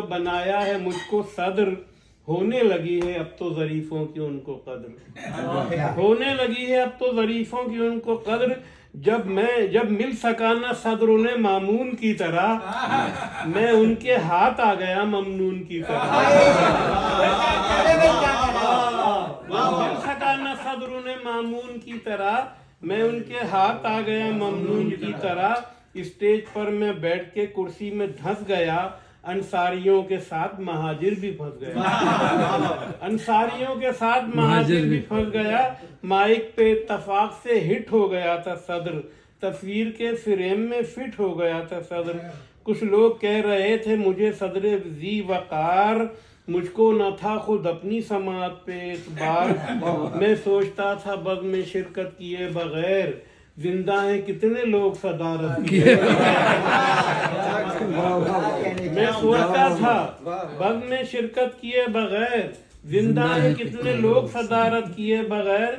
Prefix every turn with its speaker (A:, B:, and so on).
A: بنایا ہے مجھ کو صدر، ہونے لگی ہے اب تو ظریفوں کی ان کو قدر، ہونے لگی ہے اب تو ظریفوں کی ان کو قدر، جب مل سکا نہ صدر انہیں مامون کی طرح، میں ان کے ہاتھ آ گیا ممنون کی طرح، مل سکا نہ صدر انہیں مامون کی طرح، میں ان کے ہاتھ آ گیا ممنون کی طرح، اسٹیج پر میں بیٹھ کے کرسی میں دھنس گیا، انصاریوں کے ساتھ مہاجر بھی پھنس گیا، انصاریوں کے ساتھ مہاجر بھی پھنس گیا، مائک پہ اتفاق سے ہٹ ہو گیا تھا صدر، تصویر کے فریم میں فٹ ہو گیا تھا صدر، کچھ لوگ کہہ رہے تھے مجھے صدر ذی وقار، مجھ کو نہ تھا خود اپنی سماعت پہ اعتبار، میں سوچتا تھا بزم میں شرکت کیے بغیر زندہ ہیں کتنے لوگ صدارت کیے، میں سوچتا تھا بزم میں شرکت کیے بغیر زندہ ہیں کتنے لوگ صدارت کیے بغیر،